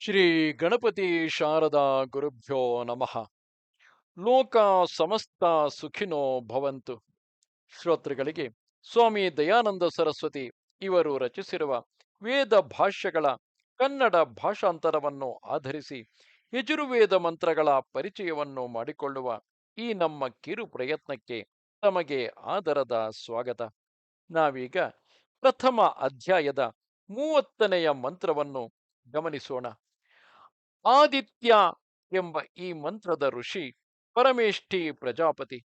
ಶ್ರೀ ಗಣಪತಿ ಶಾರದಾ ಗುರುಭ್ಯೋ ನಮಃ. ಲೋಕ ಸಮಸ್ತ ಸುಖಿನೋ ಭವಂತು. ಶ್ರೋತೃಗಳಿಗೆ ಸ್ವಾಮಿ ದಯಾನಂದ ಸರಸ್ವತಿ ಇವರು ರಚಿಸಿರುವ ವೇದ ಭಾಷ್ಯಗಳ ಕನ್ನಡ ಭಾಷಾಂತರವನ್ನು ಆಧರಿಸಿ ಯಜುರ್ವೇದ ಮಂತ್ರಗಳ ಪರಿಚಯವನ್ನು ಮಾಡಿಕೊಳ್ಳುವ ಈ ನಮ್ಮ ಕಿರು ಪ್ರಯತ್ನಕ್ಕೆ ತಮಗೆ ಆದರದ ಸ್ವಾಗತ. ನಾವೀಗ ಪ್ರಥಮ ಅಧ್ಯಾಯದ 30ನೆಯ ಮಂತ್ರವನ್ನು ಗಮನಿಸೋಣ. ಆದಿತ್ಯ ಎಂಬ ಈ ಮಂತ್ರದ ಋಷಿ ಪರಮೇಷ್ಠಿ ಪ್ರಜಾಪತಿ,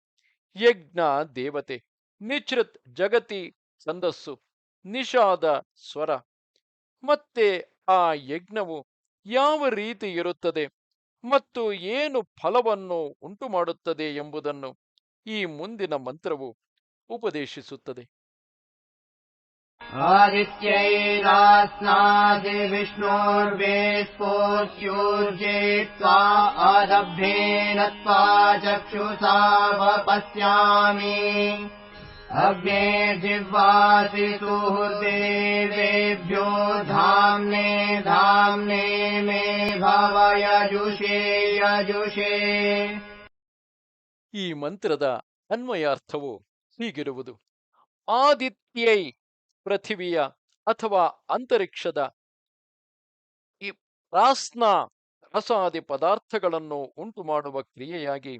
ಯಜ್ಞ ದೇವತೆ, ನಿಚೃತ್ ಜಗತಿ ಛಂದಸ್ಸು, ನಿಷಾದ ಸ್ವರ. ಮತ್ತೆ ಆ ಯಜ್ಞವು ಯಾವ ರೀತಿ ಇರುತ್ತದೆ ಮತ್ತು ಏನು ಫಲವನ್ನು ಉಂಟು ಮಾಡುತ್ತದೆ ಎಂಬುದನ್ನು ಈ ಮುಂದಿನ ಮಂತ್ರವು ಉಪದೇಶಿಸುತ್ತದೆ. आदित्यैरास्नादिविष्णोर्वेस्पोर्युर्जे त्वा आदभ्येन त्वा चक्षुषा वपश्यामि अग्नेर्जिह्वासि सुहृदेवेभ्यो धाम्ने धाम्ने मे भव यजुषे यजुषे. ಈ ಮಂತ್ರದ ಅನ್ವಯಾರ್ಥವು ಹೀಗಿರುವುದು. ಆದಿತ್ಯೈ ಪೃಥಿವಿಯ ಅಥವಾ ಅಂತರಿಕ್ಷದ ಈ ರಾಸ್ನ ರಸಾದಿ ಪದಾರ್ಥಗಳನ್ನು ಉಂಟು ಮಾಡುವ ಕ್ರಿಯೆಯಾಗಿ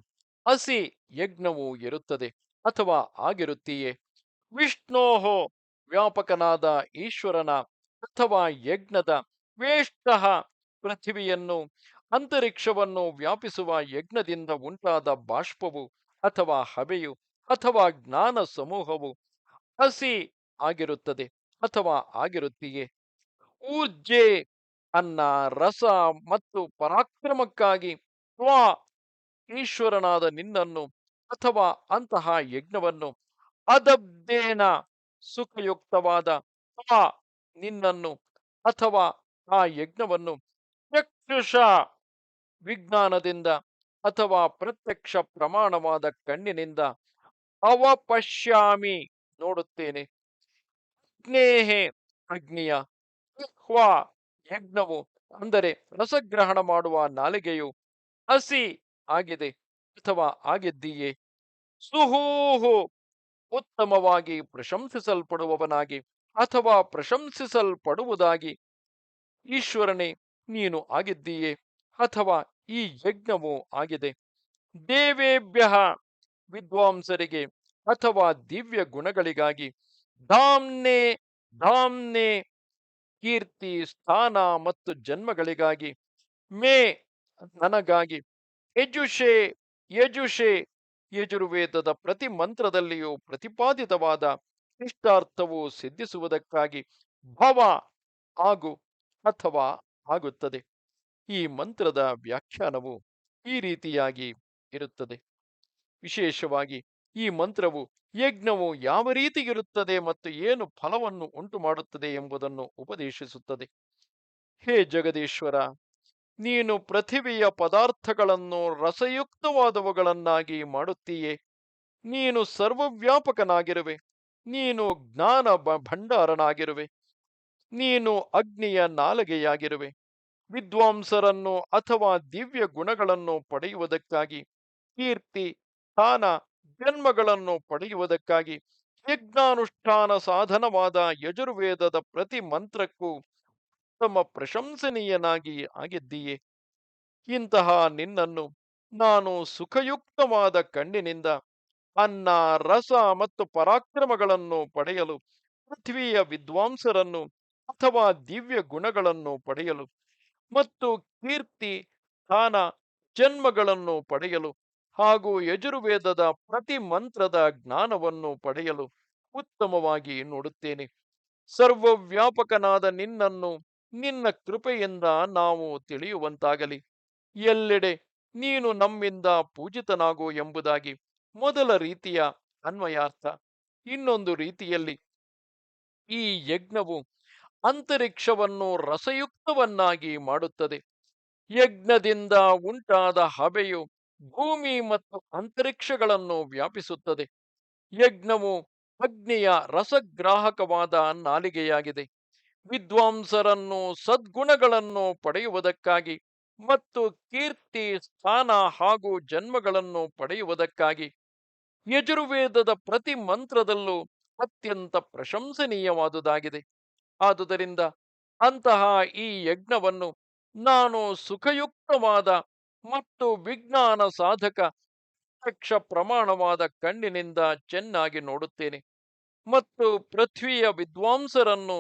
ಹಸಿ ಯಜ್ಞವು ಇರುತ್ತದೆ ಅಥವಾ ಆಗಿರುತ್ತೀಯೇ. ವಿಷ್ಣೋಹೋ ವ್ಯಾಪಕನಾದ ಈಶ್ವರನ ಅಥವಾ ಯಜ್ಞದ ವೇಷ್ಟಃ ಪೃಥಿವಿಯನ್ನು ಅಂತರಿಕ್ಷವನ್ನು ವ್ಯಾಪಿಸುವ ಯಜ್ಞದಿಂದ ಉಂಟಾದ ಬಾಷ್ಪವು ಅಥವಾ ಹಬೆಯು ಅಥವಾ ಜ್ಞಾನ ಸಮೂಹವು ಹಸಿ ಆಗಿರುತ್ತದೆ ಅಥವಾ ಆಗಿರುತ್ತೀಯೇ. ಊರ್ಜೆ ಅನ್ನ ರಸ ಮತ್ತು ಪರಾಕ್ರಮಕ್ಕಾಗಿ ತ್ವಾ ಈಶ್ವರನಾದ ನಿನ್ನನ್ನು ಅಥವಾ ಅಂತಹ ಯಜ್ಞವನ್ನು, ಅದಬ್ದೇನ ಸುಖಯುಕ್ತವಾದ ತ್ವಾ ನಿನ್ನನ್ನು ಅಥವಾ ಆ ಯಜ್ಞವನ್ನು, ಚಕ್ಷುಷ ವಿಜ್ಞಾನದಿಂದ ಅಥವಾ ಪ್ರತ್ಯಕ್ಷ ಪ್ರಮಾಣವಾದ ಕಣ್ಣಿನಿಂದ ಅವಪಶ್ಯಾಮಿ ನೋಡುತ್ತೇನೆ. ಅಗ್ನೇಹೆ ಅಗ್ನಿಯ, ಜಿಹ್ವಾ ಯಜ್ಞವು ಅಂದರೆ ರಸಗ್ರಹಣ ಮಾಡುವ ನಾಲಿಗೆಯು ಹಸಿ ಆಗಿದೆ ಅಥವಾ ಆಗಿದ್ದೀಯೇ. ಸುಹೂಹು ಉತ್ತಮವಾಗಿ ಪ್ರಶಂಸಿಸಲ್ಪಡುವವನಾಗಿ ಅಥವಾ ಪ್ರಶಂಸಿಸಲ್ಪಡುವುದಾಗಿ ಈಶ್ವರನೇ ನೀನು ಆಗಿದ್ದೀಯೇ ಅಥವಾ ಈ ಯಜ್ಞವು ಆಗಿದೆ. ದೇವೇಭ್ಯ ವಿದ್ವಾಂಸರಿಗೆ ಅಥವಾ ದಿವ್ಯ ಗುಣಗಳಿಗಾಗಿ ಧಾಮ್ನೆ ಧಾಮ್ನೆ ಕೀರ್ತಿ ಸ್ಥಾನ ಮತ್ತು ಜನ್ಮಗಳಿಗಾಗಿ ಮೇ ನನಗಾಗಿ ಯಜುಷೆ ಯಜುಷೆ ಯಜುರ್ವೇದದ ಪ್ರತಿ ಮಂತ್ರದಲ್ಲಿಯೂ ಪ್ರತಿಪಾದಿತವಾದ ಇಷ್ಟಾರ್ಥವು ಸಿದ್ಧಿಸುವುದಕ್ಕಾಗಿ ಭವ ಆಗು ಅಥವಾ ಆಗುತ್ತದೆ. ಈ ಮಂತ್ರದ ವ್ಯಾಖ್ಯಾನವು ಈ ರೀತಿಯಾಗಿ ಇರುತ್ತದೆ. ವಿಶೇಷವಾಗಿ ಈ ಮಂತ್ರವು ಯಜ್ಞವು ಯಾವ ರೀತಿ ಇರುತ್ತದೆ ಮತ್ತು ಏನು ಫಲವನ್ನು ಉಂಟು ಮಾಡುತ್ತದೆ ಎಂಬುದನ್ನು ಉಪದೇಶಿಸುತ್ತದೆ. ಹೇ ಜಗದೀಶ್ವರ, ನೀನು ಪೃಥಿವಿಯ ಪದಾರ್ಥಗಳನ್ನು ರಸಯುಕ್ತವಾದವುಗಳನ್ನಾಗಿ ಮಾಡುತ್ತೀಯೇ. ನೀನು ಸರ್ವವ್ಯಾಪಕನಾಗಿರುವೆ. ನೀನು ಜ್ಞಾನ ಭಂಡಾರನಾಗಿರುವೆ. ನೀನು ಅಗ್ನಿಯ ನಾಲಗೆಯಾಗಿರುವೆ. ವಿದ್ವಾಂಸರನ್ನು ಅಥವಾ ದಿವ್ಯ ಗುಣಗಳನ್ನು ಪಡೆಯುವುದಕ್ಕಾಗಿ, ಕೀರ್ತಿ ಸ್ಥಾನ ಜನ್ಮಗಳನ್ನು ಪಡೆಯುವುದಕ್ಕಾಗಿ ಯಜ್ಞಾನುಷ್ಠಾನ ಸಾಧನವಾದ ಯಜುರ್ವೇದದ ಪ್ರತಿ ಮಂತ್ರಕ್ಕೂ ಉತ್ತಮ ಪ್ರಶಂಸನೀಯನಾಗಿ ಆಗಿದ್ದೀಯೇ. ಇಂತಹ ನಿನ್ನನ್ನು ನಾನು ಸುಖಯುಕ್ತವಾದ ಕಣ್ಣಿನಿಂದ ಅನ್ನ ರಸ ಮತ್ತು ಪರಾಕ್ರಮಗಳನ್ನು ಪಡೆಯಲು, ಪೃಥ್ವಿಯ ವಿದ್ವಾಂಸರನ್ನು ಅಥವಾ ದಿವ್ಯ ಗುಣಗಳನ್ನು ಪಡೆಯಲು ಮತ್ತು ಕೀರ್ತಿ ಸ್ಥಾನ ಜನ್ಮಗಳನ್ನು ಪಡೆಯಲು ಹಾಗೂ ಯಜುರ್ವೇದದ ಪ್ರತಿ ಮಂತ್ರದ ಜ್ಞಾನವನ್ನು ಪಡೆಯಲು ಉತ್ತಮವಾಗಿ ನೋಡುತ್ತೇನೆ. ಸರ್ವವ್ಯಾಪಕನಾದ ನಿನ್ನನ್ನು ನಿನ್ನ ಕೃಪೆಯಿಂದ ನಾವು ತಿಳಿಯುವಂತಾಗಲಿ. ಎಲ್ಲೆಡೆ ನೀನು ನಮ್ಮಿಂದ ಪೂಜಿತನಾಗು ಎಂಬುದಾಗಿ ಮೊದಲ ರೀತಿಯ ಅನ್ವಯಾರ್ಥ. ಇನ್ನೊಂದು ರೀತಿಯಲ್ಲಿ ಈ ಯಜ್ಞವು ಅಂತರಿಕ್ಷವನ್ನು ರಸಯುಕ್ತವನ್ನಾಗಿ ಮಾಡುತ್ತದೆ. ಯಜ್ಞದಿಂದ ಉಂಟಾದ ಹಬೆಯು ಭೂಮಿ ಮತ್ತು ಅಂತರಿಕ್ಷಗಳನ್ನು ವ್ಯಾಪಿಸುತ್ತದೆ. ಯಜ್ಞವು ಅಗ್ನಿಯ ರಸಗ್ರಾಹಕವಾದ ನಾಲಿಗೆಯಾಗಿದೆ. ವಿದ್ವಾಂಸರನ್ನು ಸದ್ಗುಣಗಳನ್ನು ಪಡೆಯುವುದಕ್ಕಾಗಿ ಮತ್ತು ಕೀರ್ತಿ ಸ್ಥಾನ ಹಾಗೂ ಜನ್ಮಗಳನ್ನು ಪಡೆಯುವುದಕ್ಕಾಗಿ ಯಜುರ್ವೇದದ ಪ್ರತಿ ಮಂತ್ರದಲ್ಲೂ ಅತ್ಯಂತ ಪ್ರಶಂಸನೀಯವಾದುದಾಗಿದೆ. ಆದುದರಿಂದ ಅಂತಹ ಈ ಯಜ್ಞವನ್ನು ನಾನು ಸುಖಯುಕ್ತವಾದ ಮತ್ತು ವಿಜ್ಞಾನ ಸಾಧಕ ಪ್ರತ್ಯಕ್ಷ ಪ್ರಮಾಣವಾದ ಕಣ್ಣಿನಿಂದ ಚೆನ್ನಾಗಿ ನೋಡುತ್ತೇನೆ ಮತ್ತು ಪೃಥ್ವಿಯ ವಿದ್ವಾಂಸರನ್ನು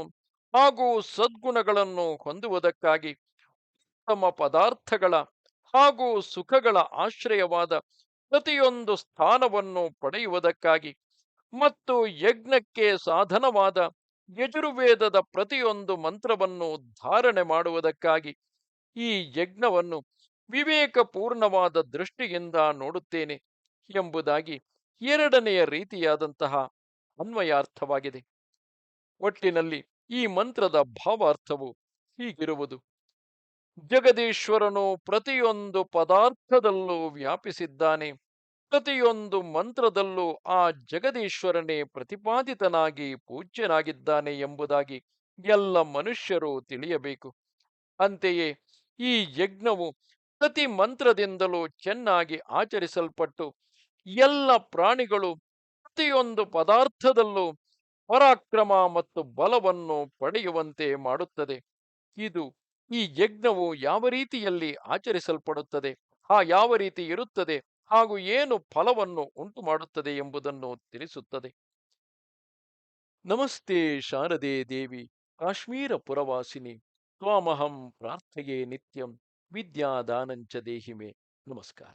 ಹಾಗೂ ಸದ್ಗುಣಗಳನ್ನು ಹೊಂದುವುದಕ್ಕಾಗಿ ಉತ್ತಮ ಪದಾರ್ಥಗಳ ಹಾಗೂ ಸುಖಗಳ ಆಶ್ರಯವಾದ ಪ್ರತಿಯೊಂದು ಸ್ಥಾನವನ್ನು ಪಡೆಯುವುದಕ್ಕಾಗಿ ಮತ್ತು ಯಜ್ಞಕ್ಕೆ ಸಾಧನವಾದ ಯಜುರ್ವೇದದ ಪ್ರತಿಯೊಂದು ಮಂತ್ರವನ್ನು ಧಾರಣೆ ಮಾಡುವುದಕ್ಕಾಗಿ ಈ ಯಜ್ಞವನ್ನು ವಿವೇಕಪೂರ್ಣವಾದ ದೃಷ್ಟಿಯಿಂದ ನೋಡುತ್ತೇನೆ ಎಂಬುದಾಗಿ ಎರಡನೆಯ ರೀತಿಯಾದಂತಹ ಅನ್ವಯಾರ್ಥವಾಗಿದೆ. ಒಟ್ಟಿನಲ್ಲಿ ಈ ಮಂತ್ರದ ಭಾವಾರ್ಥವು ಹೀಗಿರುವುದು: ಜಗದೀಶ್ವರನು ಪ್ರತಿಯೊಂದು ಪದಾರ್ಥದಲ್ಲೂ ವ್ಯಾಪಿಸಿದ್ದಾನೆ. ಪ್ರತಿಯೊಂದು ಮಂತ್ರದಲ್ಲೂ ಆ ಜಗದೀಶ್ವರನೇ ಪ್ರತಿಪಾದಿತನಾಗಿ ಪೂಜ್ಯನಾಗಿದ್ದಾನೆ ಎಂಬುದಾಗಿ ಎಲ್ಲ ಮನುಷ್ಯರು ತಿಳಿಯಬೇಕು. ಅಂತೆಯೇ ಈ ಯಜ್ಞವು ಪ್ರತಿ ಮಂತ್ರದಿಂದಲೂ ಚೆನ್ನಾಗಿ ಆಚರಿಸಲ್ಪಟ್ಟು ಎಲ್ಲ ಪ್ರಾಣಿಗಳು ಪ್ರತಿಯೊಂದು ಪದಾರ್ಥದಲ್ಲೂ ಪರಾಕ್ರಮ ಮತ್ತು ಬಲವನ್ನು ಪಡೆಯುವಂತೆ ಮಾಡುತ್ತದೆ. ಇದು ಈ ಯಜ್ಞವು ಯಾವ ರೀತಿಯಲ್ಲಿ ಆಚರಿಸಲ್ಪಡುತ್ತದೆ, ಯಾವ ರೀತಿ ಇರುತ್ತದೆ ಹಾಗೂ ಏನು ಫಲವನ್ನು ಉಂಟು ಮಾಡುತ್ತದೆ ಎಂಬುದನ್ನು ತಿಳಿಸುತ್ತದೆ. ನಮಸ್ತೆ ಶಾರದೆ ದೇವಿ, ಕಾಶ್ಮೀರ ಪುರವಾಸಿನಿ. ತ್ವಾಮಹಂ ಪ್ರಾರ್ಥಯೇ ನಿತ್ಯಂ, ವಿದ್ಯಾದಾನಂಚ ದೇಹಿಮೆ. ನಮಸ್ಕಾರ.